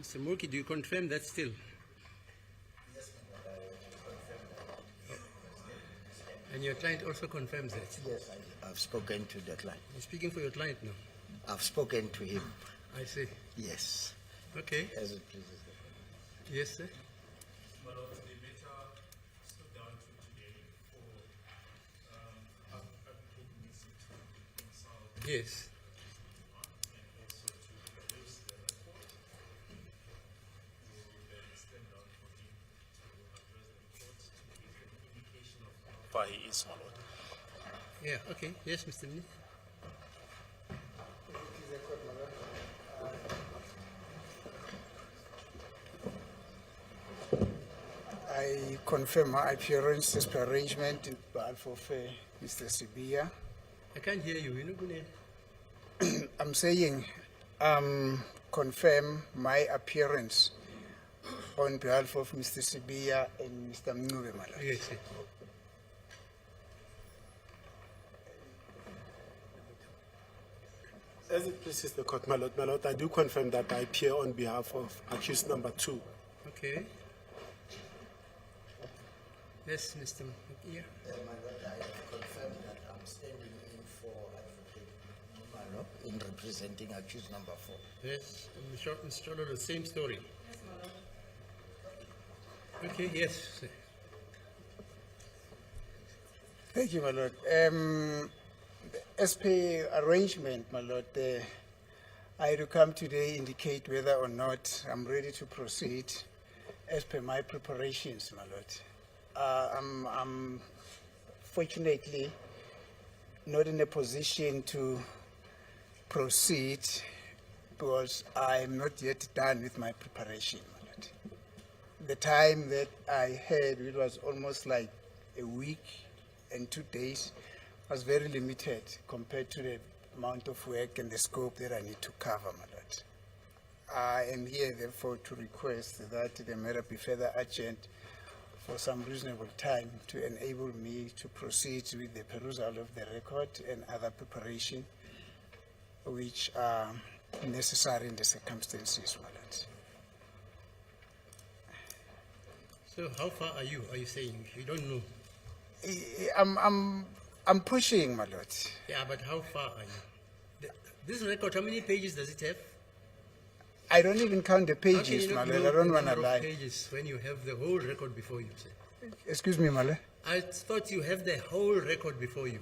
Mr. Moki, do you confirm that still? Yes, I confirm that. And your client also confirms that? Yes, I've spoken to the client. You're speaking for your client now? I've spoken to him. I see. Yes. Okay. As it pleases the client. Yes, sir. But the matter stood down to today for applicant needs to consult Yes. and also to produce the report. We will then stand down for him to address the report to give an indication of how far he is, my lord. Yeah, okay. Yes, Mr. Mini. I confirm my appearance as per arrangement in behalf of Mr. Sibia. I can't hear you. You're not going to... I'm saying confirm my appearance on behalf of Mr. Sibia and Mr. Mnube Malala. Yes, sir. As it pleases the court, my lord, I do confirm that I appear on behalf of accused number 2. Okay. Yes, Mr. Yeah. My lord, I confirm that I'm standing in for Advocate Malo in representing accused number 4. Yes, Mr. Cholo, the same story. Okay, yes, sir. Thank you, my lord. As per arrangement, my lord, I will come today indicate whether or not I'm ready to proceed as per my preparations, my lord. I'm fortunately not in a position to proceed because I'm not yet done with my preparation, my lord. The time that I had, it was almost like a week and 2 days, was very limited compared to the amount of work and the scope that I need to cover, my lord. I am here, therefore, to request that the matter be further adjourned for some reasonable time to enable me to proceed with the perusal of the record and other preparation which are necessary in the circumstances, my lord. So how far are you saying? You don't know? I'm pushing, my lord. Yeah, but how far are you? This record, how many pages does it have? I don't even count the How can pages, you my not lord. know I don't the want to number of lie. pages when you have the whole record before you, sir? Excuse me, my lord. I thought you have the whole record before you.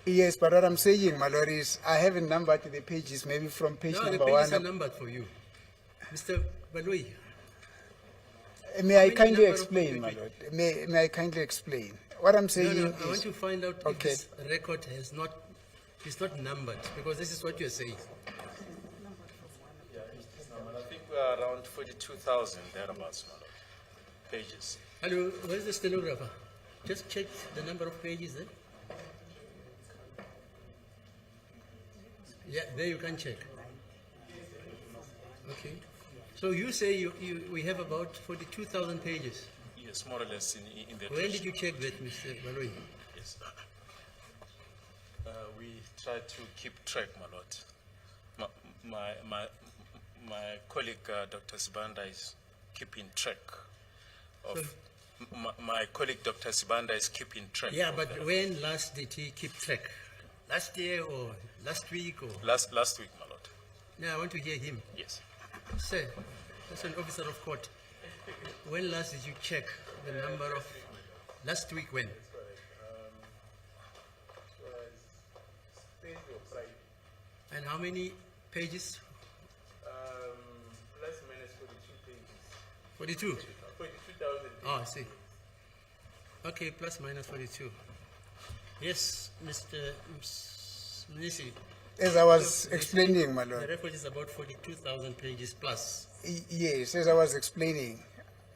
Yes, but what I'm saying, my lord, is I haven't numbered the pages, maybe from page No, the number pages 1. are numbered for you. Mr. Baloi, May I many kindly number of explain, my pages? lord? May I kindly explain? What I'm saying no, is... I want to find out Okay. if this record is not numbered, because this is what you're saying. Yeah, I think we are around 42,000 thereabouts, my lord. Pages. Hello, where's the stenographer? Just check the number of pages there. Yeah, there you can check. Okay. So you say we have about 42,000 pages. Yes, more or less in the When did you check that, Mr. Baloi? Yes. We try to keep track, my lord. My colleague, Dr. Sibanda, is keeping track of. My colleague, Dr. Sibanda, is keeping track. Yeah, of, but when last did he keep track? Last year or last week or? last week, my lord. Now I want to hear him. Yes. Sir, as an officer of court, when last did you check the number of, last week when? And how many pages? Plus minus 42 pages. 42? 42,000 Oh, I see. Okay, plus minus 42. Yes, Mr. Mnisi. As I was The explaining, my The lord. record is about 42,000 pages plus. Yes, as I was explaining,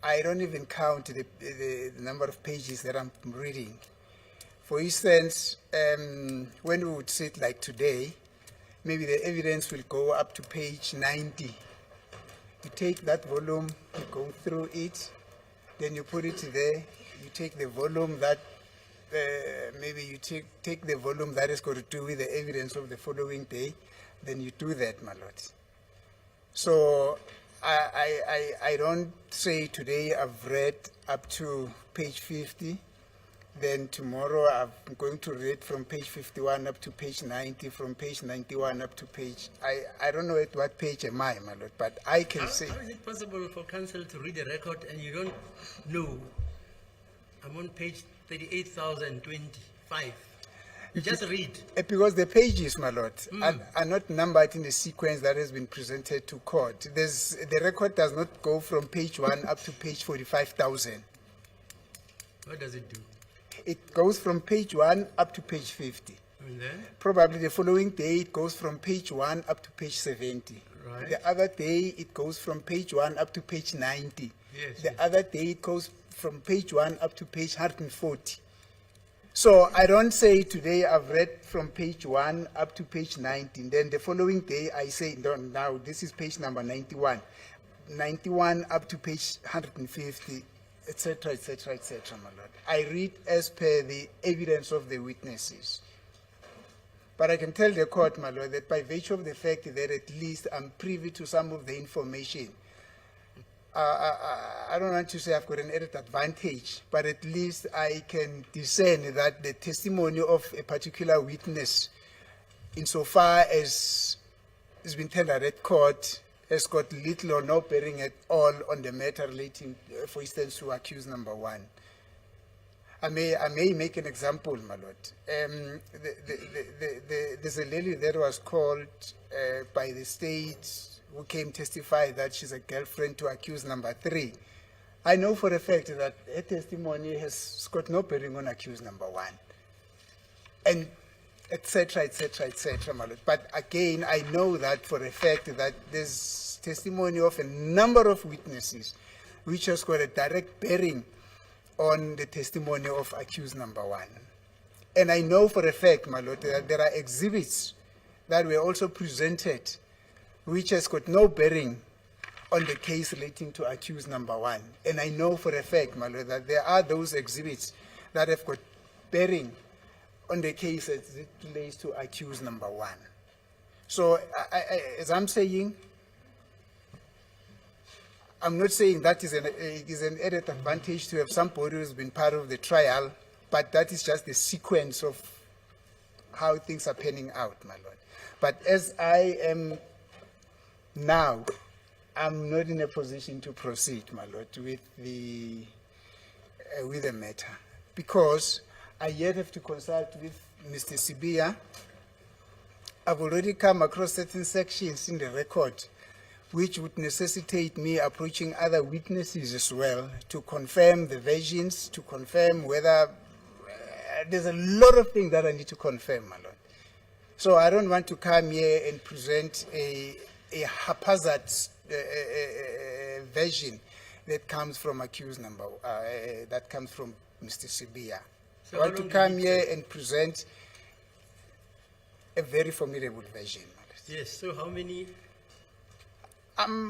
I don't even count the number of pages that I'm reading. For instance, when we would sit like today, maybe the evidence will go up to page 90. You take that volume, you go through it, then you put it there. You take the volume that, maybe you take the volume that is going to do with the evidence of the following day, then you do that, my lord. So I don't say today I've read up to page 50. Then tomorrow I'm going to read from page 51 up to page 90, from page 91 up to page, I don't know at what page am I, my lord, but I can say. How is it possible for council to read a record and you don't know? I'm on page 38,025. You just read. Because the pages, my lord, are not numbered in the sequence that has been presented to court. The record does not go from page 1 up to page 45,000. What does it do? It goes from page 1 up to page 50. And then? Probably the following day it goes from page 1 up to page 70. Right. The other day it goes from page 1 up to page 90. Yes, The yes. other day it goes from page 1 up to page 140. So I don't say today I've read from page 1 up to page 90. Then the following day I say, no, now this is page number 91. 91 up to page 150, etc., etc., etc., my lord. I read as per the evidence of the witnesses. But I can tell the court, my lord, that by virtue of the fact that at least I'm privy to some of the information, I don't want to say I've got an added advantage, but at least I can discern that the testimony of a particular witness, insofar as has been tendered at court, has got little or no bearing at all on the matter relating, for instance, to accused number 1. I may make an example, my lord. There's a lady that was called by the state who came testify that she's a girlfriend to accused number 3. I know for a fact that her testimony has got no bearing on accused number 1. And etc., etc., etc., my lord. But again, I know that for a fact that there's testimony of a number of witnesses which has got a direct bearing on the testimony of accused number 1. And I know for a fact, my lord, that there are exhibits that were also presented which has got no bearing on the case relating to accused number 1. And I know for a fact, my lord, that there are those exhibits that have got bearing on the case as it relates to accused number 1. So, as I'm saying, I'm not saying that is an added advantage to have somebody who's been part of the trial, but that is just the sequence of how things are panning out, my lord. But as I am now, I'm not in a position to proceed, my lord, with the matter, because I yet have to consult with Mr. Sibia. I've already come across certain sections in the record which would necessitate me approaching other witnesses as well to confirm the versions, to confirm whether there's a lot of things that I need to confirm, my lord. So I don't want to come here and present a haphazard version that comes from accused number, that comes from Mr. Sibia. So I want how to long come did it here take? and present a very formidable version, my lord. Yes, so how many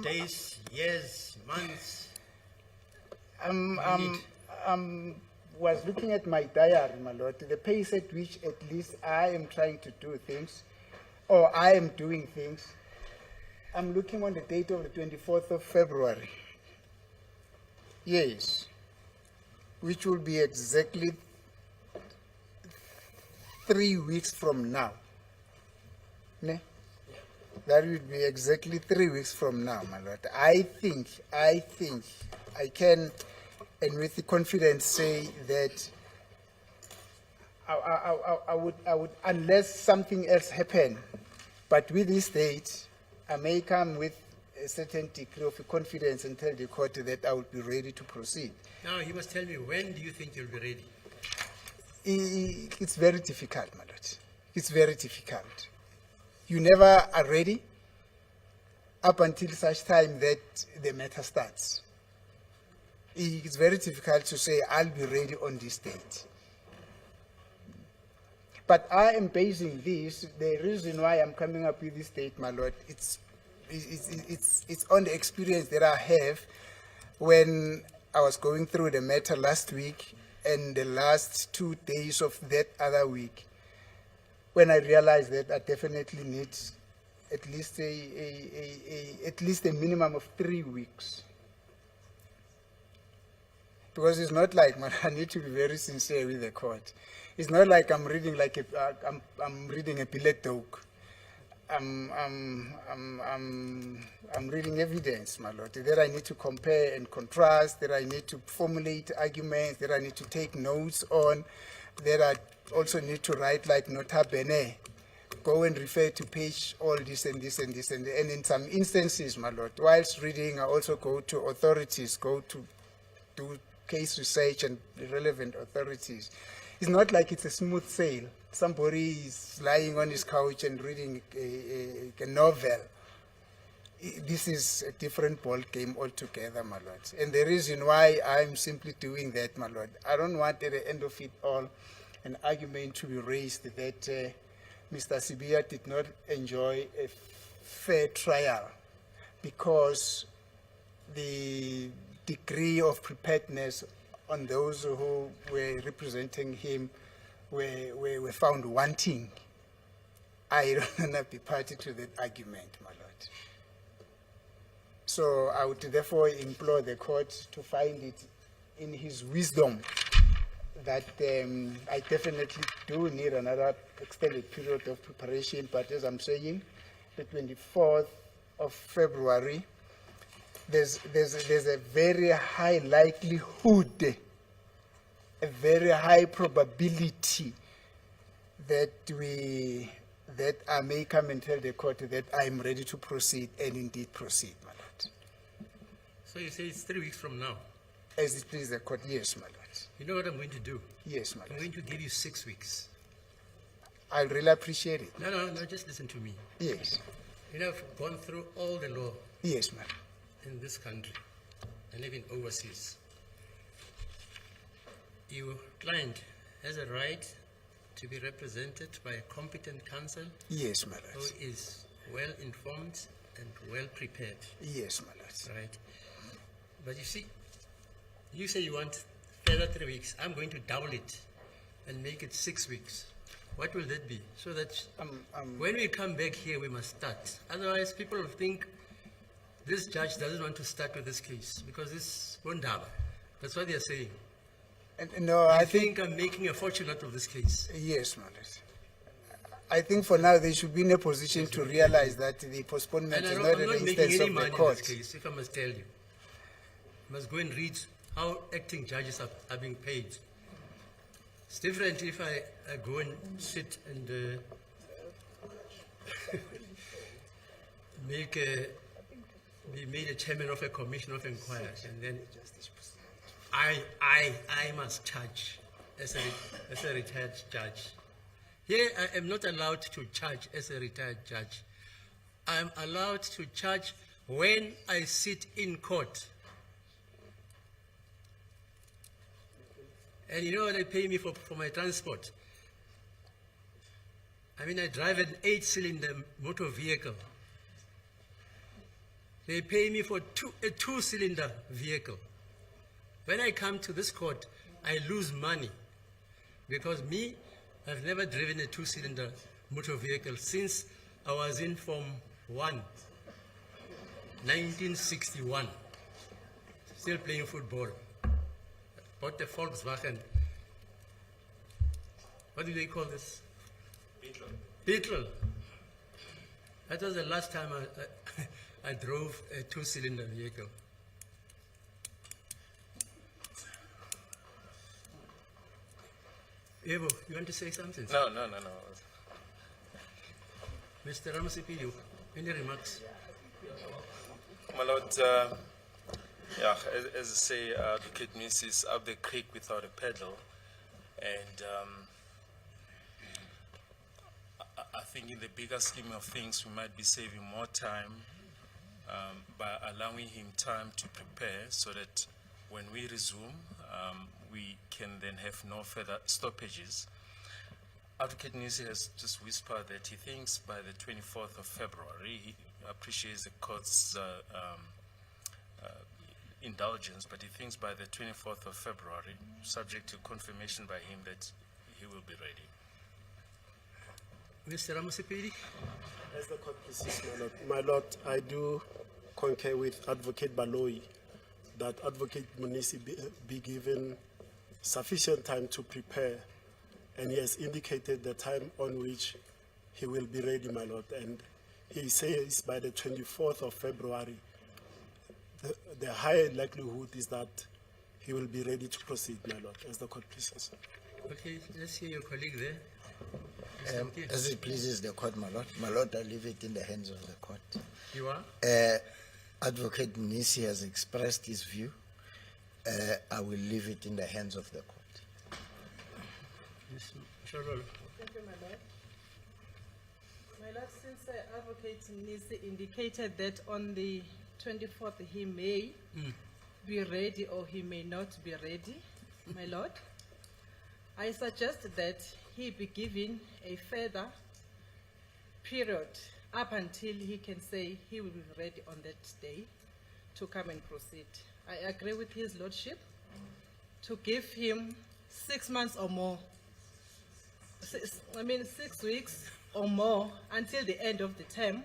days, years, months? Was looking at my diary, my lord, the pace at which at least I am trying to do things, or I am doing things. I'm looking on the date of the 24th of February. Yes. Which will be exactly 3 weeks from now. Ne? That would be exactly 3 weeks from now, my lord. I think I can, and with the confidence, say that I would, unless something else happened, but with this date, I may come with a certain degree of confidence and tell the court that I will be ready to proceed. Now, you must tell me, when do you think you'll be ready? It's very difficult, my lord. It's very difficult. You never are ready up until such time that the matter starts. It's very difficult to say, I'll be ready on this date. But I am basing this, the reason why I'm coming up with this date, my lord, it's on the experience that I have when I was going through the matter last week and the last 2 days of that other week, when I realized that I definitely need at least a minimum of 3 weeks. Because it's not like, man, I need to be very sincere with the court. It's not like I'm reading like I'm reading a billet doc. I'm reading evidence, my lord, that I need to compare and contrast, that I need to formulate arguments, that I need to take notes on, that I also need to write like nota bene, go and refer to page all this and this and this, and in some instances, my lord, whilst reading, I also go to authorities, go to do case research and the relevant authorities. It's not like it's a smooth sail. Somebody is lying on his couch and reading a novel. This is a different ball game altogether, my lord. And the reason why I'm simply doing that, my lord, I don't want at the end of it all an argument to be raised that Mr. Sibiya did not enjoy a fair trial because the degree of preparedness on those who were representing him were found wanting. I don't want to be party to that argument, my lord. So I would therefore implore the court to find it in his wisdom that I definitely do need another extended period of preparation, but as I'm saying, the 24th of February, there's a very high likelihood, a very high probability that I may come and tell the court that I'm ready to proceed and indeed proceed, my lord. So you say it's 3 weeks from now. As it please the court, yes, my lord. You know what I'm going to do? Yes, my I'm lord. going to give you 6 weeks. I really appreciate it. No, just listen to me. Yes, You know, I've gone through all the law yes, ma'am. in this country and even overseas. Your client has a right to be represented by a competent counsel Yes, my who lord. is well informed and well prepared, Yes, my lord. right? But you see, you say you want further 3 weeks. I'm going to double it and make it 6 weeks. What will that be? So that when we come back here, we must start. Otherwise, people will think this judge doesn't want to start with this case because it's Bondaba. That's what they're saying. And, no, I I think, think I'm making a fortune out of this case. yes, my lord. I think for now they should be in a position to realize that the postponement And is I'm not not an making instance any of the money in court. this case, if I must tell you. You must go and read how acting judges are being paid. It's different if I go and sit and be made a chairman of a commission of inquiry, and then I must charge as a retired judge. Here I am not allowed to charge as a retired judge. I am allowed to charge when I sit in court. And you know what they pay me for my transport? I mean, I drive an 8-cylinder motor vehicle. They pay me for a 2-cylinder vehicle. When I come to this court, I lose money because I've never driven a 2-cylinder motor vehicle since I was in Form 1, 1961, still playing football. Bought the Volkswagen. What do they call this? Beetle. That was the last time I drove a 2-cylinder vehicle. Evo, you want to say something? No. Mr. Ramasipilio, any remarks? My lord, yeah, as I say, Advocate Miss is up the creek without a paddle, and I think in the bigger scheme of things, we might be saving more time by allowing him time to prepare so that when we resume, we can then have no further stoppages. Advocate Nisi has just whispered that he thinks by the 24th of February, he appreciates the court's indulgence, but he thinks by the 24th of February, subject to confirmation by him, that he will be ready. Mr. Ramasipilio? As the court pleases, my lord, I do concur with Advocate Baloyi that Advocate Munisi be given sufficient time to prepare, and he has indicated the time on which he will be ready, my lord, and he says by the 24th of February, the higher likelihood is that he will be ready to proceed, my lord, as the court pleases. Okay, let's hear your colleague there. Mr. Mkia. As it pleases the court, my lord. My lord, I leave it in the hands of the court. You are? Advocate Nisi has expressed his view. I will leave it in the hands of the court. Ms. Shololo. Thank you, my lord. My lord, since Advocate Nisi indicated that on the 24th he may be ready or he may not be ready, my lord, I suggest that he be given a further period up until he can say he will be ready on that day to come and proceed. I agree with his lordship to give him 6 months or more. 6 weeks or more until the end of the term,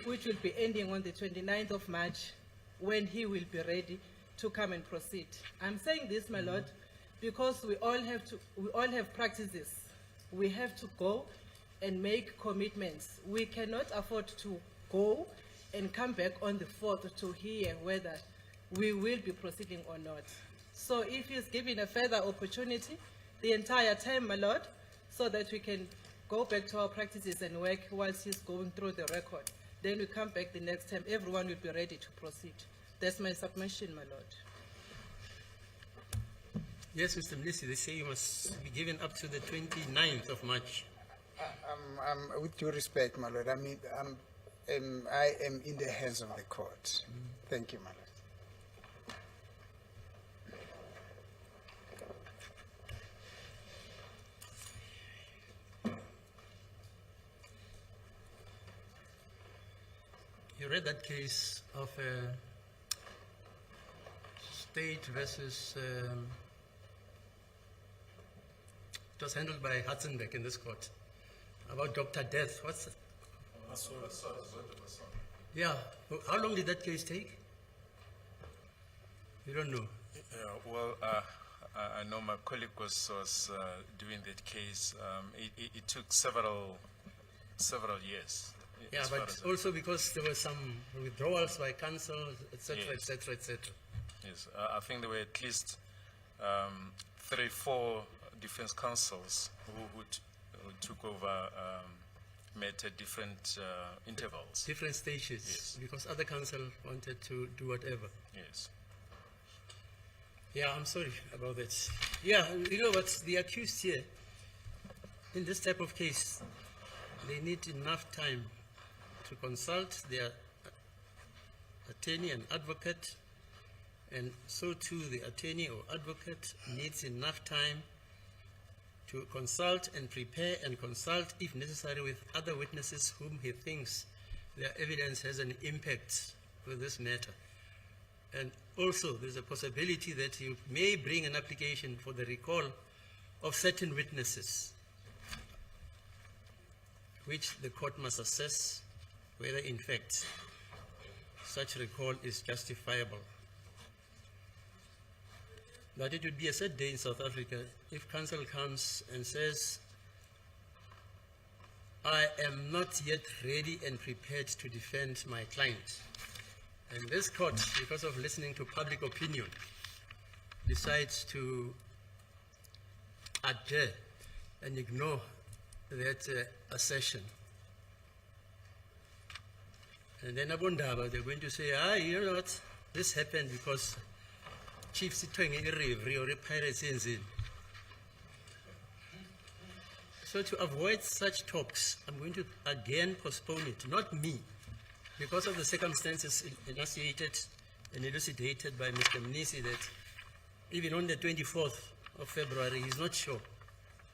which will be ending on the 29th of March, when he will be ready to come and proceed. I'm saying this, my lord, because we all have practices. We have to go and make commitments. We cannot afford to go and come back on the 4th to hear whether we will be proceeding or not. So if he's given a further opportunity, the entire time, my lord, so that we can go back to our practices and work whilst he's going through the record. Then we come back the next time, everyone will be ready to proceed. That's my submission, my lord. Yes, Mr. Mnisi, they say you must be given up to the 29th of March. With due respect, my lord, I mean, I am in the hands of the court. Thank you, my lord. You read that case of State versus, it was handled by Hatzenbeck in this court, about Dr. Death. What's the, yeah, how long did that case take? You don't know? Well, I know my colleague was doing that case. It took several years. Yeah, as far but as also because there were some withdrawals by counsel, etc., Yes. etc., etc. Yes, I think there were at least 3-4 defense counsels who took over met at different intervals. Different stages, Yes. because other counsel wanted to do whatever. Yes. Yeah, I'm sorry about that. Yeah, you know what, the accused here, in this type of case, they need enough time to consult their attorney and advocate, and so too the attorney or advocate needs enough time to consult and prepare and consult, if necessary, with other witnesses whom he thinks their evidence has an impact with this matter. And also, there's a possibility that you may bring an application for the recall of certain witnesses, which the court must assess whether, in fact, such recall is justifiable. But it would be a sad day in South Africa if counsel comes and says, I am not yet ready and prepared to defend my client. And this court, because of listening to public opinion, decides to adhere and ignore that assertion. And then Abundaba, they're going to say, you know what, this happened because Chief Sitweng or pirates in. So to avoid such talks, I'm going to again postpone it, not me, because of the circumstances enunciated and elucidated by Mr. Mnisi, that even on the 24th of February, he's not sure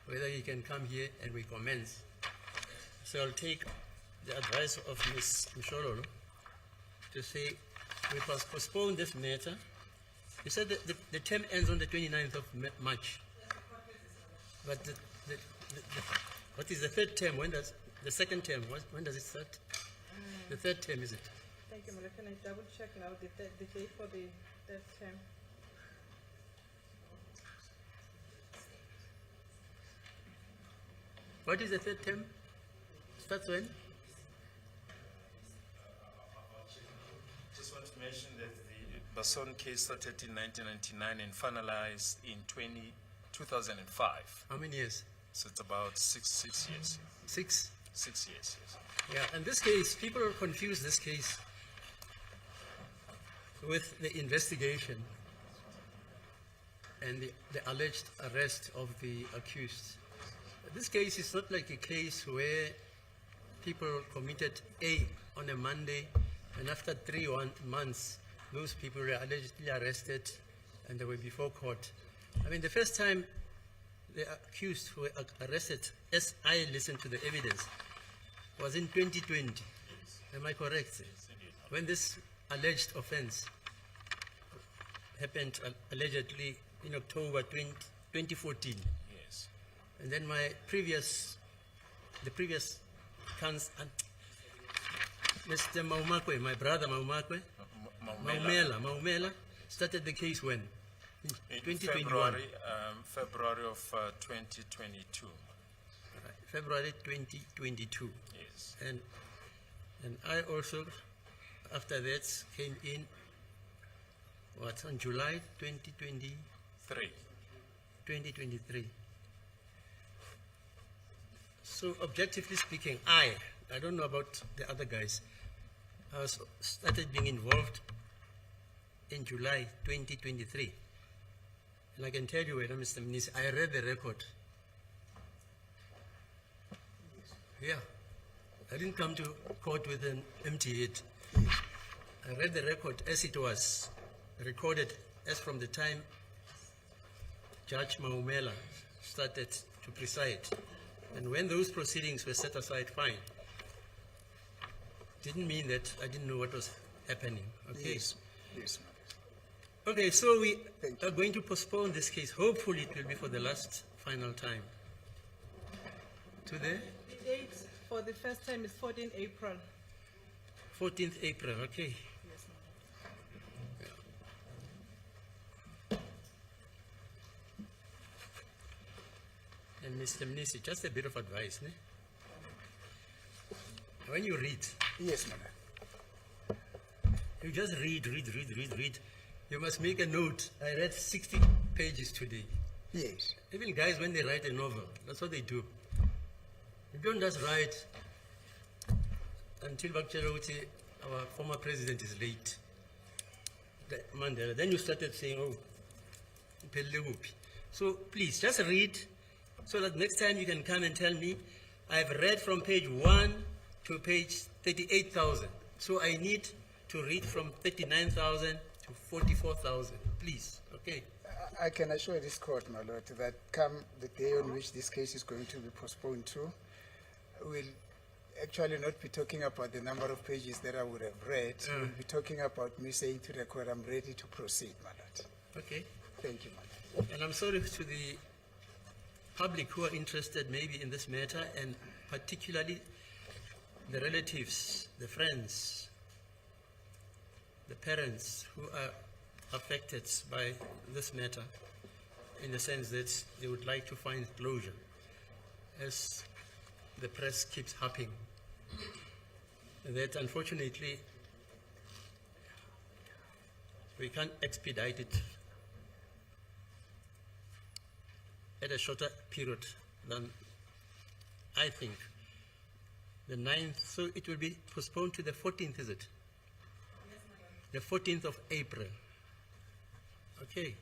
whether he can come here and we commence. So I'll take the advice of Ms. Mshololo to say we must postpone this matter. You said that the term ends on the 29th of March. But what is the third term? When does The second term, when does it start? The third term, is it? Thank you, Malord. Can I double check now the date for the third term? What is the third term? Starts when? Just want to mention that the Basson case started in 1999 and finalized in 2005. How many years? So it's about six years. 6? 6 years, yes. Yeah, and this case, people confuse this case with the investigation and the alleged arrest of the accused. This case is not like a case where people committed A on a Monday, and after 3 months, those people were allegedly arrested and they were before court. I mean, the first time the accused were arrested, as I listened to the evidence, was in 2020. Am I correct? When this alleged offense happened allegedly in October 2014. Yes. And then the previous Mr. Maumakwe, my brother Maumakwe, Maumela, started the case when? In 2021. February of 2022. February 2022. Yes. And I also, after that, came in, on July 2023. So objectively speaking, I don't know about the other guys, I started being involved in July 2023. And I can tell you, Mr. Minister, I read the record. Yeah. I didn't come to court with an empty head. I read the record as it was recorded, as from the time Judge Maumela started to preside. And when those proceedings were set aside, fine. Didn't mean that I didn't know what was happening. Okay. Yes, yes, ma'am. Okay, so we Thank are going to postpone this case. Hopefully it will be for the last final time. To the The date for the first time is 14 April. 14th April, okay. Yes, ma'am. And Mr. Mnisi, just a bit of advice. Ne? When you read, Yes, madam. you just read. You must make a note. I read 60 pages today. Yes. Even guys, when they write a novel, that's what they do. You don't just write until Bakcheloti, our former president, is late. Mandela. Then you started saying, oh, Pellegupi. So please, just read so that next time you can come and tell me, I've read from page 1 to page 38,000. So I need to read from 39,000 to 44,000. Please, okay? I can assure this court, my lord, that come the day on which this case is going to be postponed to, we'll actually not be talking about the number of pages that I would have read. We'll be talking about me saying to the court, I'm ready to proceed, my lord. Okay. Thank you, my lord. And I'm sorry to the public who are interested maybe in this matter, and particularly the relatives, the friends, the parents who are affected by this matter, in the sense that they would like to find closure, as the press keeps harping, that unfortunately we can't expedite it at a shorter period than, I think, the 9th. So it will be postponed to the 14th, is it? Yes, madam. The 14th of April. Okay.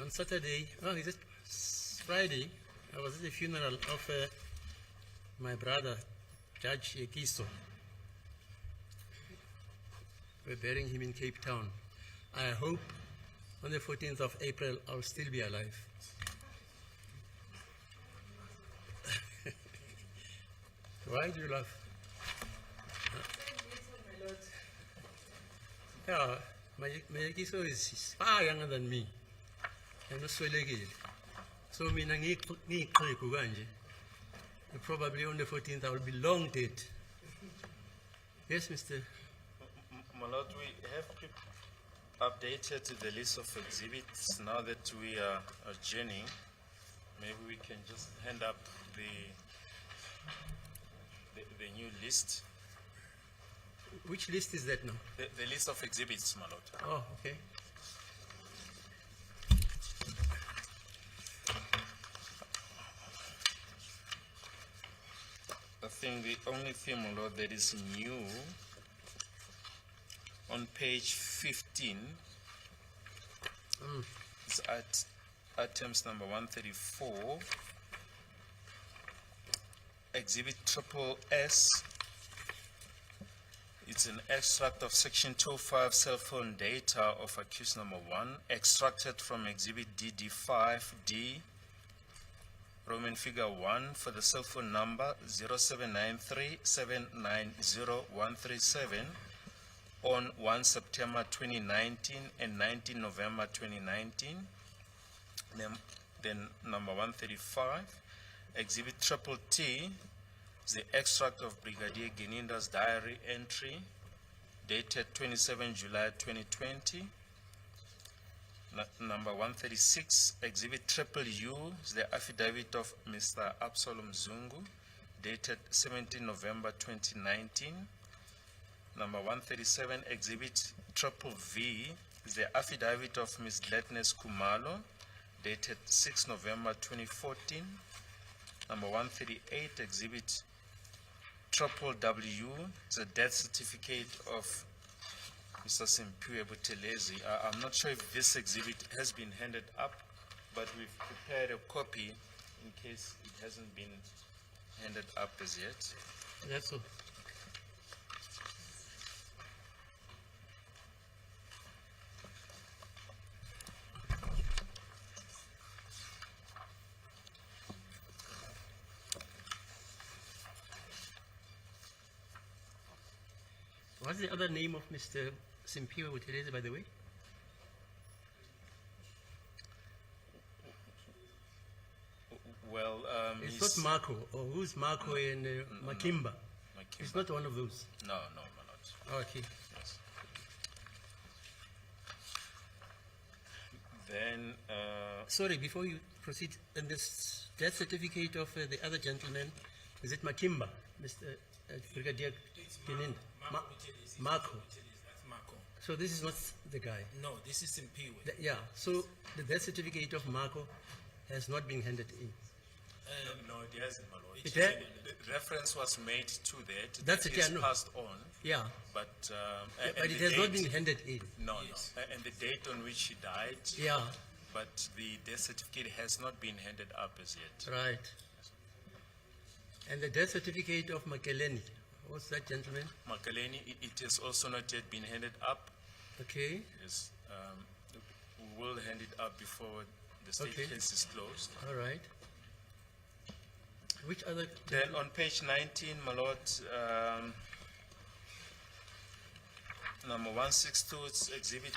On Saturday, is it Friday? I was at the funeral of my brother, Judge Yekiso. We're burying him in Cape Town. I hope on the 14th of April I'll still be alive. Why do you laugh? My lord. Yeah, my Yekiso is far younger than me. And also So mina ngiyixhegu kanje. Probably on the 14th I will be long dead. Yes, Mr. My lord, we have updated the list of exhibits now that we are adjourning. Maybe we can just hand up the new list. Which list is that now? The list of exhibits, my lord. Oh, okay. I think the only thing, my lord, that is new on page 15 is at items number 134, exhibit triple S. It's an extract of section 205 cell phone data of accused number 1, extracted from exhibit DD5D, Roman figure 1 for the cell phone number 0793-790-137 on 1 September 2019 and 19 November 2019. Then number 135, exhibit triple T, the extract of Brigadier Geninda's diary entry dated 27 July 2020. Number 136, exhibit triple U, is the affidavit of Mr. Absalom Zungu dated 17 November 2019. Number 137, exhibit triple V, is the affidavit of Ms. Gladness Kumalo dated 6 November 2014. Number 138, exhibit triple W, is a death certificate of Mr. Simpiwe Buthelezi. I'm not sure if this exhibit has been handed up, but we've prepared a copy in case it hasn't been handed up as yet. That's all. What's the other name of Mr. Simpiwe Buthelezi, by the way? Well, It's not Marco, or who's Marco in Makimba? It's not one of those. No, no, my lord. Oh, okay. Yes. Then, Sorry, before you proceed, in this death certificate of the other gentleman, is it Makimba, Mr. Brigadier Geninda? Marco. That's Marco. So this is not the guy. No, this is Simpiwe. Yeah, so the death certificate of Marco has not been handed in. no, it hasn't, my lord. It ha- The reference was made to that. That's that it, yeah, is no. passed on, Yeah, but but it has not been handed in. No, no. And the date on which she died. Yeah, But the death certificate has not been handed up as yet. right. And the death certificate of Makeleni, what's that gentleman? Makaleni, it has also not yet been handed up. Okay, Yes, we will hand it up before the state Okay. case is closed. all right. Which other? Then on page 19, my lord, number 162, it's exhibit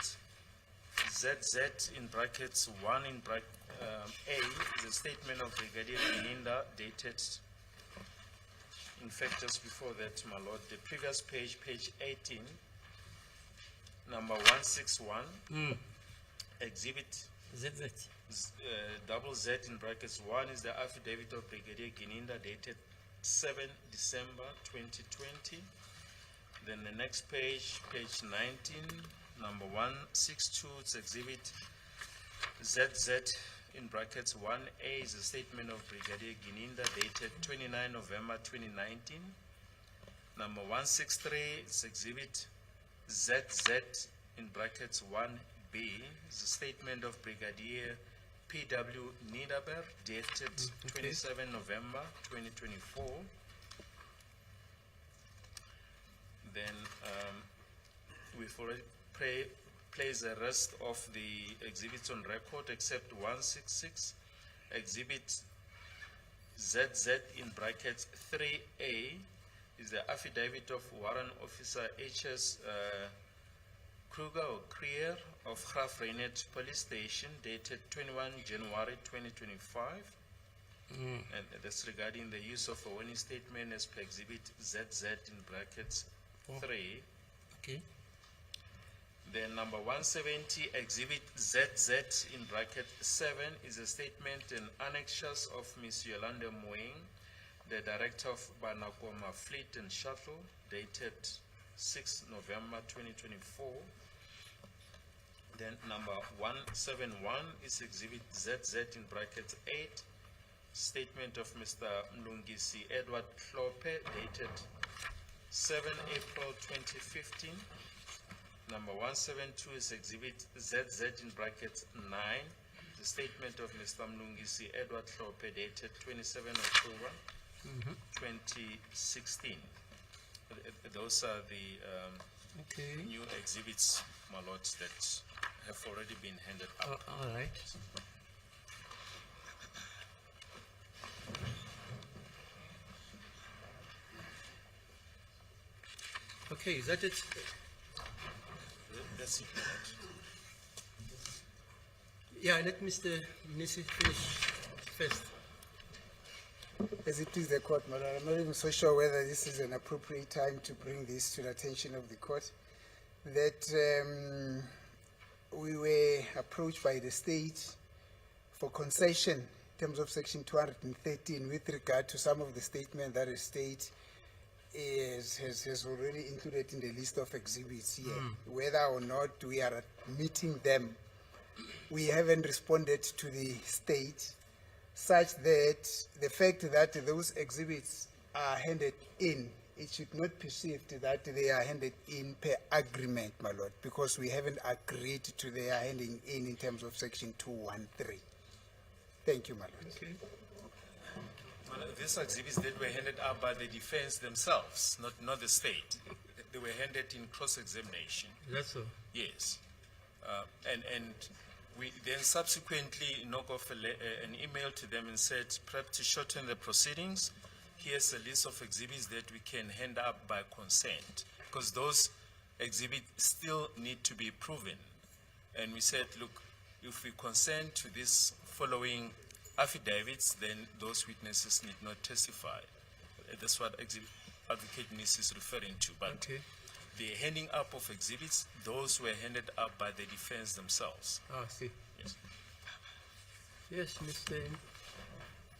ZZ in brackets 1 in A is a statement of Brigadier Geninda dated, in fact, just before that, my lord, the previous page, page 18, number 161, exhibit ZZ. double Z in brackets 1 is the affidavit of Brigadier Geninda dated 7 December 2020. Then the next page, page 19, number 162, it's exhibit ZZ in brackets 1A is a statement of Brigadier Geninda dated 29 November 2019. Number 163 is exhibit ZZ in brackets 1B is a statement of Brigadier P.W. Niederberg dated 27 November 2024. Then we've already placed the rest of the exhibits on record except 166, exhibit ZZ in brackets 3A is the affidavit of Warrant Officer H.S. Kruger or Krier of Graf Reinet Police Station dated 21 January 2025. And that's regarding the use of a warning statement as per Exhibit ZZ in brackets 3. Okay. Then number 170, Exhibit ZZ in bracket 7 is a statement and annexures of Ms. Yolanda Moeng, the Director of Banakoma Fleet and Shuttle, dated 6 November 2024. Then number 171 is Exhibit ZZ in bracket 8, statement of Mr. Mlungisi Edward Klope, dated 7 April 2015. Number 172 is Exhibit ZZ in brackets 9, the statement of Mr. Mlungisi Edward Klope, dated 27 October 2016. Those are the Okay. new exhibits, my lords, that have already been handed up. All right. Okay, is that it? That's it, my lord. Yeah, let Mr. Nisi finish first. As it please the court, my lord, I'm not even so sure whether this is an appropriate time to bring this to the attention of the court. That we were approached by the state for concession in terms of section 213 with regard to some of the statement that the state has already included in the list of exhibits here. Whether or not we are meeting them, we haven't responded to the state, such that the fact that those exhibits are handed in, it should not be perceived that they are handed in per agreement, my lord, because we haven't agreed to their handing in terms of section 213. Thank you, my lord. Okay. Well, these exhibits that were handed up by the defense themselves, not the state. They were handed in cross-examination. That's so. Yes. And we then subsequently knocked off an email to them and said, perhaps to shorten the proceedings, here's a list of exhibits that we can hand up by consent, because those exhibits still need to be proven. And we said, look, if we consent to this following affidavits, then those witnesses need not testify. That's what Advocate Nis is referring to. But Okay. the handing up of exhibits, those were handed up by the defense themselves. Ah, see. Yes. Yes, Mr.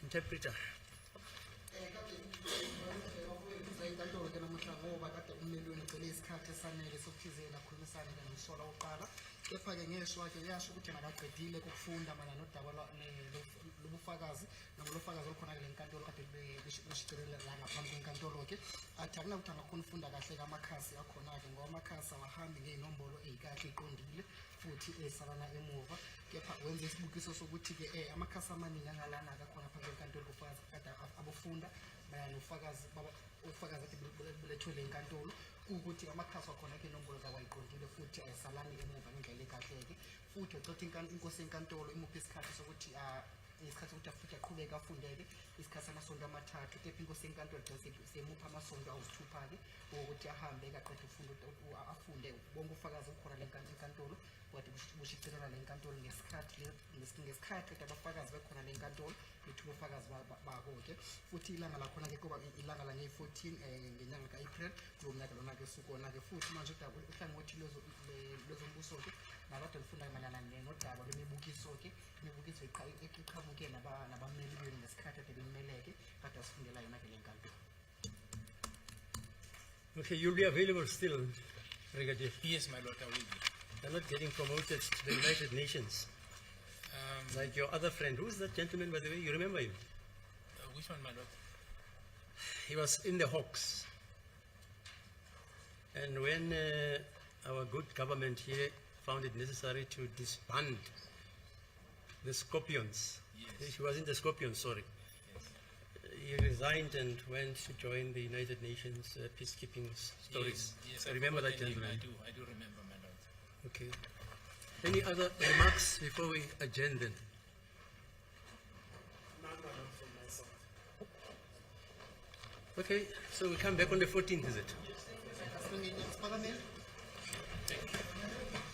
Interpreter. inkantolo ke namuhla ngoba kade ummeli wenu ecele isikhathi esanele sokuthizela akhulumisane nomsola wokuqala, kepha-ke ngeshwa ke yasho ukuthi nakaqedile kokufunda mana nodaba lobufakazi nangolofakazi olukhona kule nkantolo kade beshicilela la ngaphambi kwenkantolo-ke athi akunakuthi angakhona ufunda kahle kamakhasi akhona-ke ngoba amakhasi awahambi ngey'nombolo ey'kahle ey'qondile futhi esalana emuva, kepha wenza isibukiso sokuthi-ke amakhasi amaningi angalana-ke akhona phambi kwenkantolo bufakazi kade abufunda mayana ufakazi ade bulethwele inkantolo ukuthi amakhasi wakhona-ke inombolo zawo ayiqondile futhi ayisalani emuva ngendlela ekahle-ke futhi ecotha inkosi yenkantolo imuphi isikhathi sokuthi isikhathi sokuthi futhi aqhubeke afundeke isikhathi samasonto amathathu, kepha inkosi yenkantolo semupha amasonto awusithupha-ke wokuthi ahambe-ke aqede afunde bonke ubufakazi obukhona le nkantolo kade bushicilela le nkantolo ngesikhathi kade abafakazi bekhona le nkantolo bethuba ubufakazi babo-ke futhi ilanga lakhona-ke kuba ilanga langeyi-14 ngenyanga ka-April kulo mnyaka lona-ke sukona-ke futhi manje uhlangothi lwezombuso-ke nabade lufunda mayelana nodaba lwemibukiso-ke imibukiso iqhamuke nabameli benu ngesikhathi ade benimeleke kade asifundela yona-ke le nkantolo. Okay, you'll be available still, Brigadier. Yes, my lord, I will be. You're not getting promoted to the United Nations. Like your other friend. Who's that gentleman, by the way? You remember him? Which one, my lord? He was in the Hawks. And when our good government here found it necessary to disband the Scorpions, Yes. he was in the Scorpions, sorry. Yes. He resigned and went to join the United Nations peacekeeping stories. Yes, I remember that forgotten him. gentleman. I do remember, my lord. Okay. Any other remarks before we adjourn then? None, my lord, from my side. Okay, so we come back on the 14th, is it? Thank you.